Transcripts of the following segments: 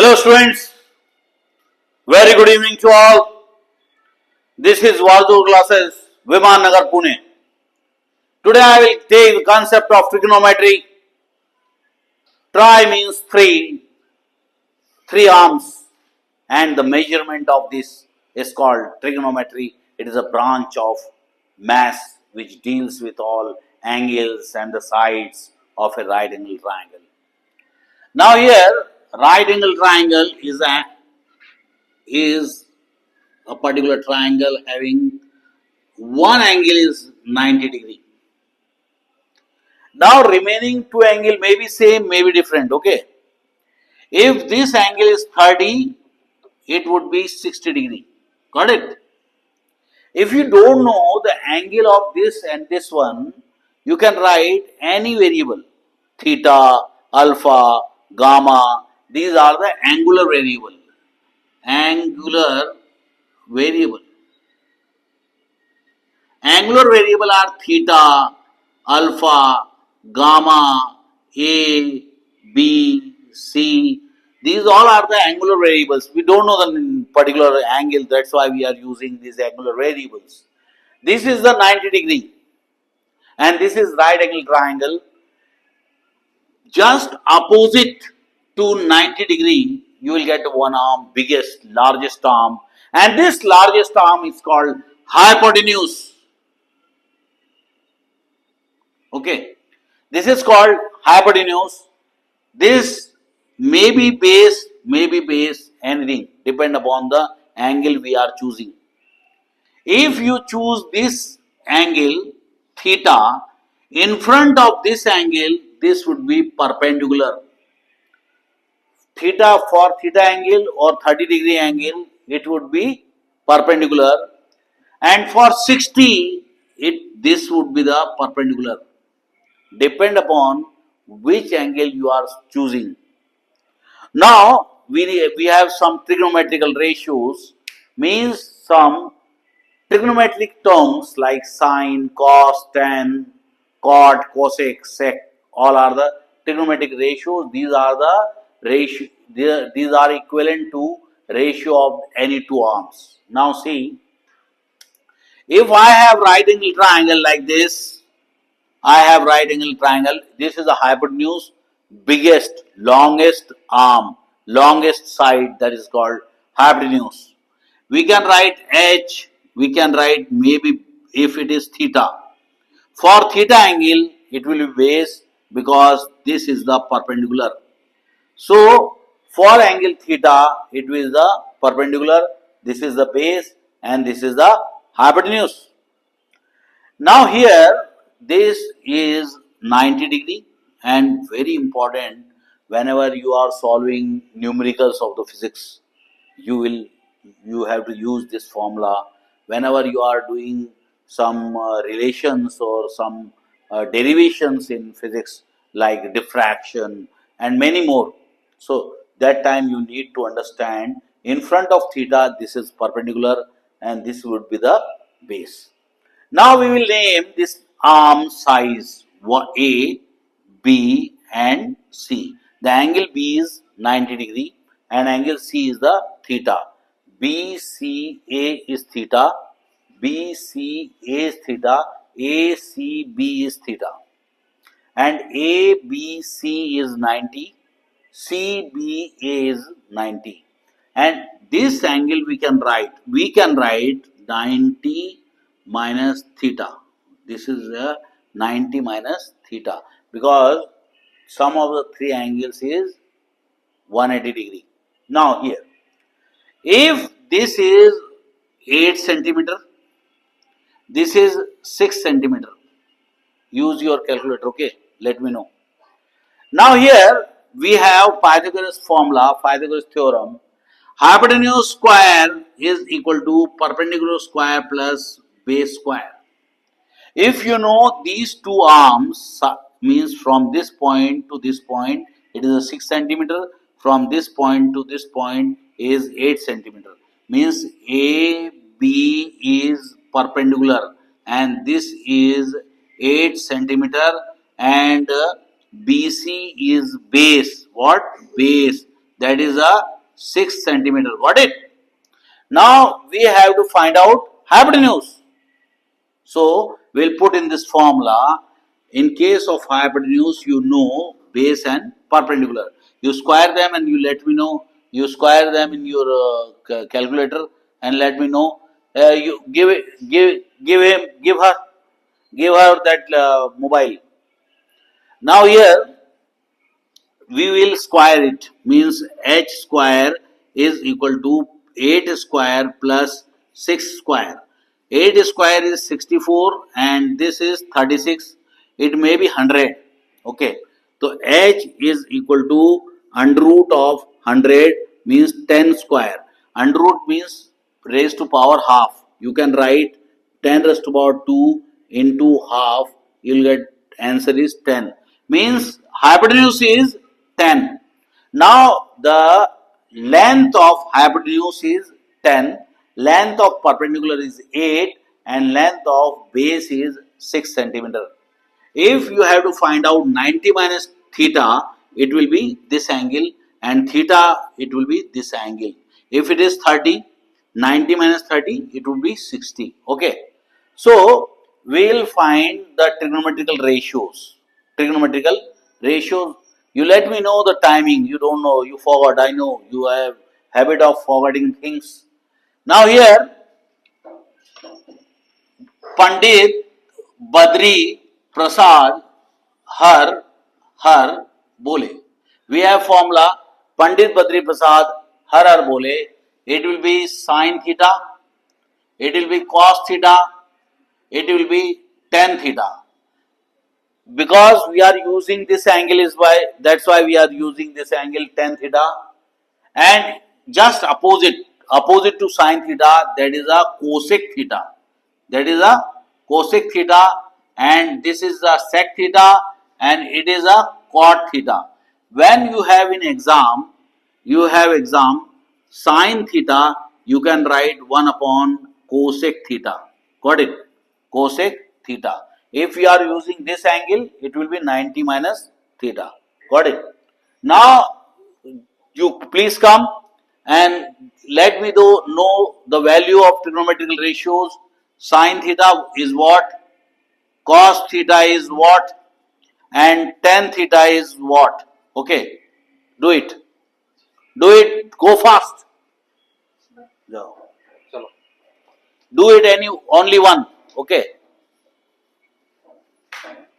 Hello students, very good evening to all. This is Waldur classes, Viman Nagar, Pune. Today I will take the concept of trigonometry. Tri means three arms, and the measurement of this is called trigonometry. It is a branch of math which deals with all angles and the sides of a right angle triangle. Now here, right angle triangle is a particular triangle having one angle is 90 degree. Now remaining two angle may be same, may be different. Okay. If this angle is 30, it would be 60 degree. Got it? If you don't know the angle of this and this one, you can write any variable. Theta, alpha, gamma. These are the angular variable. Angular variable. Angular variable are theta, alpha, gamma, A, B, C. These all are the angular variables. We don't know the particular angle, that's why we are using these angular variables. This is the 90 degree and this is right angle triangle. Just opposite to 90 degree, you will get one arm, biggest, largest arm, and this largest arm is called hypotenuse. Okay, this is called hypotenuse. This may be base, anything, depend upon the angle we are choosing. If you choose this angle, theta, in front of this angle, this would be perpendicular. Theta for theta angle or 30 degree angle, it would be perpendicular. And for 60, this would be the perpendicular. Depend upon which angle you are choosing. Now we have some trigonometrical ratios, means some trigonometric terms like sine, cos, tan, cot, cosec, sec, all are the trigonometric ratios. These are the ratio. These are equivalent to ratio of any two arms. Now see, if I have right angle triangle like this, I have right angle triangle. This is the hypotenuse, biggest, longest arm, longest side, that is called hypotenuse. We can write H, we can write maybe if it is theta. For theta angle, it will be base because this is the perpendicular. So, for angle theta, it is the perpendicular, this is the base and this is the hypotenuse. Now here, this is 90 degree and very important whenever you are solving numericals of the physics, you have to use this formula. Whenever you are doing some relations or some derivations in physics like diffraction and many more. So that time you need to understand in front of theta this is perpendicular and this would be the base. Now we will name this arm size A, B and C. The angle B is 90 degree and angle C is the theta. BCA is theta, BCA is theta, ACB is theta. And ABC is 90, CBA is 90. And this angle we can write 90 minus theta. This is 90 minus theta because sum of the three angles is 180 degree. Now here, if this is 8 centimeter, this is 6 centimeter. Use your calculator, okay? Let me know. Now here we have Pythagoras formula, Pythagoras theorem. Hypotenuse square is equal to perpendicular square plus base square. If you know these two arms, means from this point to this point, it is a 6 centimeter. From this point to this point is 8 centimeter. Means AB is perpendicular and this is 8 centimeter and BC is base. What? Base. That is a 6 centimeter. Got it? Now we have to find out hypotenuse. So we'll put in this formula. In case of hypotenuse, you know base and perpendicular. You square them and you let me know. You square them in your calculator and let me know. You give her that mobile. Now here we will square it, means h square is equal to 8 square plus 6 square. 8 square is 64 and this is 36. It may be 100. Okay. So h is equal to under root of 100 means 10 square. Under root means raised to power half. You can write 10 raised to power 2 into half. You will get answer is 10. Means hypotenuse is 10. Now the length of hypotenuse is 10, length of perpendicular is 8 and length of base is 6 centimeter. If you have to find out 90 minus theta, it will be this angle and theta it will be this angle. If it is 30, 90 minus 30 it would be 60. Okay. So we will find the trigonometrical ratios. Trigonometrical ratios. You let me know the timing. You don't know. You forgot. I know you have habit of forgetting things. Now here, Pandit Badri Prasad har bole. We have formula Pandit Badri Prasad har bole. It will be sin theta. It will be cos theta. It will be tan theta. Because we are using this angle is why, that's why we are using this angle tan theta, and just opposite to sin theta, that is a cosec theta, that is a cosec theta, and this is a sec theta and it is a cot theta. When you have in exam, you have exam sin theta, you can write 1 upon cosec theta. Got it? Cosec theta. If we are using this angle, it will be 90 minus theta. Got it? Now, you please come and let me know the value of trigonometrical ratios. Sin theta is what? Cos theta is what? And tan theta is what? Okay. Do it. Do it. Go fast. No. Do it only one. Okay.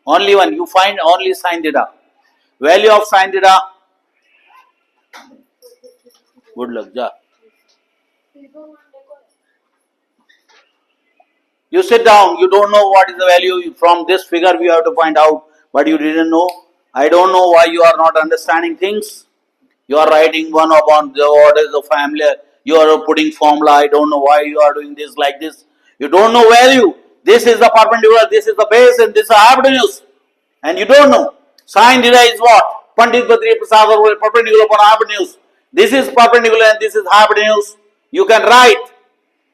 Only one. You find only sin theta. Value of sin theta. Good luck. Ja. You sit down. You don't know what is the value. From this figure we have to find out. But you didn't know. I don't know why you are not understanding things. You are writing 1 upon what is the family. You are putting formula. I don't know why you are doing this like this. You don't know value. This is the perpendicular. This is the base and this is the hypotenuse. And you don't know. Sin theta is what? Pandit Badri Prasad perpendicular upon hypotenuse. This is perpendicular and this is hypotenuse. You can write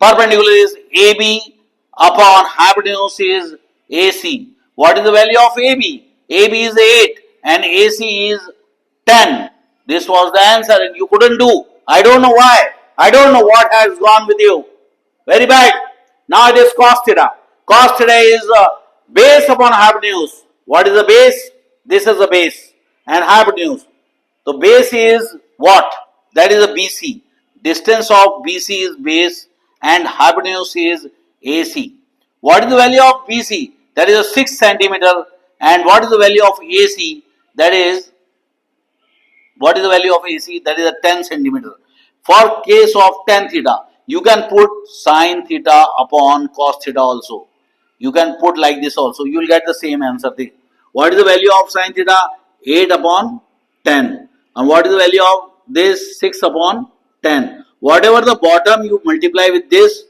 perpendicular is AB upon hypotenuse is AC. What is the value of AB? AB is 8 and AC is 10. This was the answer and you couldn't do. I don't know why. I don't know what has gone with you. Very bad. Now it is cos theta. Cos theta is base upon hypotenuse. What is the base? This is the base and hypotenuse. The base is what? That is a BC. Distance of BC is base and hypotenuse is AC. What is the value of BC? That is a 6 centimeter. And what is the value of AC? That is, what is the value of AC? That is a 10 centimeter. For case of tan theta, you can put sin theta upon cos theta also. You can put like this also. You will get the same answer. What is the value of sin theta? 8 upon 10. And what is the value of this? 6 upon 10. Whatever the bottom you multiply with this,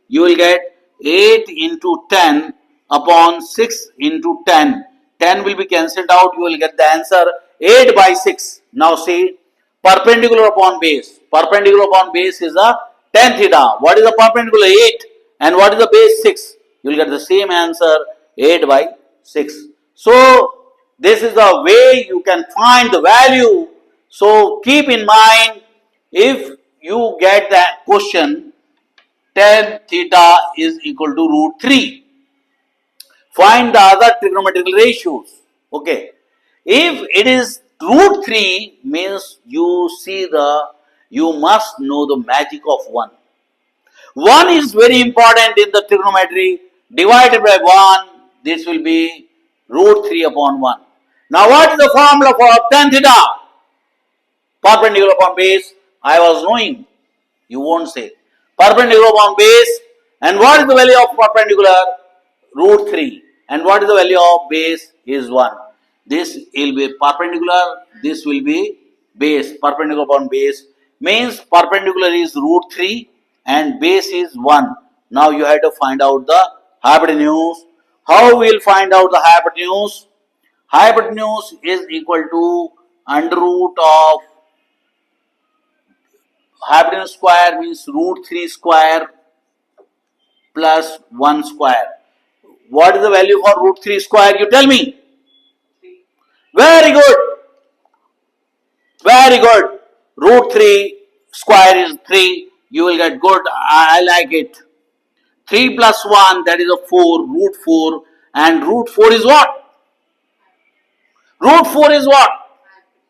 you will get 8 into 10 upon 6 into 10. 10 will be cancelled out. You will get the answer 8 by 6. Now see, perpendicular upon base. Perpendicular upon base is a tan theta. What is the perpendicular? 8. And what is the base? 6. You will get the same answer 8 by 6. So, this is the way you can find the value So keep in mind, if you get that question, tan theta is equal to root 3. Find the other trigonometrical ratios. Okay. If it is root 3, means you must know the magic of 1. 1 is very important in the trigonometry. Divided by 1, this will be root 3 upon 1. Now what is the formula for tan theta? Perpendicular upon base. I was knowing. You won't say. Perpendicular upon base. And what is the value of perpendicular? Root 3. And what is the value of base? Is 1. This will be perpendicular. This will be base. Perpendicular upon base. Means perpendicular is root 3 and base is 1. Now you have to find out the hypotenuse. How we will find out the hypotenuse? Hypotenuse is equal to under root of hypotenuse square means root 3 square plus 1 square. What is the value for root 3 square? You tell me. Very good. Very good. Root 3 square is 3. You will get good. I like it. 3 plus 1, that is a 4. Root 4. And root 4 is what? Root 4 is what?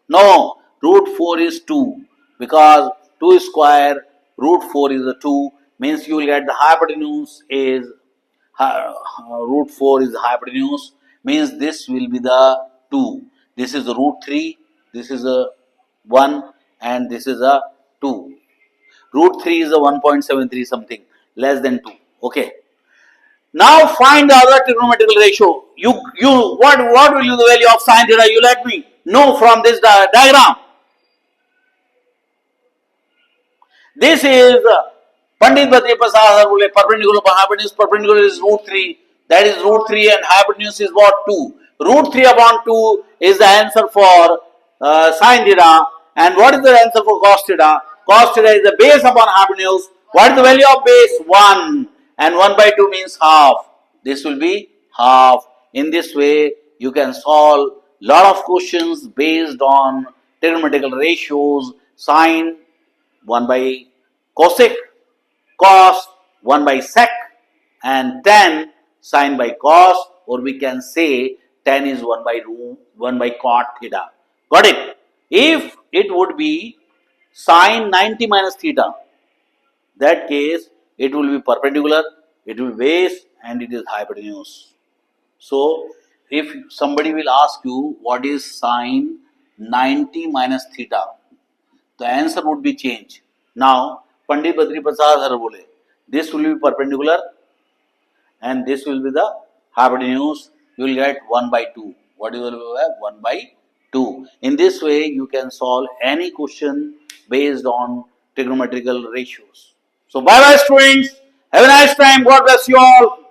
No. Root 4 is 2. Because 2 square, root 4 is a 2. Means you will get the hypotenuse is root 4 is the hypotenuse. Means this will be the 2. This is the root 3. This is a 1 and this is a 2. Root 3 is a 1.73 something, less than 2. Okay. Now find the other trigonometrical ratio. What will be the value of sin theta? You let me know from this diagram. This is Pandit Bhatri Prasad Harule, perpendicular upon hypotenuse. Perpendicular is root 3. That is root 3 and hypotenuse is what? 2. Root 3 upon 2 is the answer for sin theta. And what is the answer for cos theta? Cos theta is the base upon hypotenuse. What is the value of base? 1. And 1 by 2 means half. This will be half. In this way, you can solve lot of questions based on trigonometrical ratios, sine 1 by cosec, cos 1 by sec, and tan sine by cos, or we can say tan is 1 by root 1 by cot theta. Got it? If it would be sine 90 minus theta, that case it will be perpendicular, it will be base, and it is hypotenuse. So if somebody will ask you what is sine 90 minus theta, the answer would be changed. Now, Pandit Bhatri Prasad Harule, this will be perpendicular and this will be the hypotenuse. You will get 1 by 2. What you will have? 1 by 2. In this way, you can solve any question based on trigonometrical ratios. So, bye bye students. Have a nice time. God bless you all.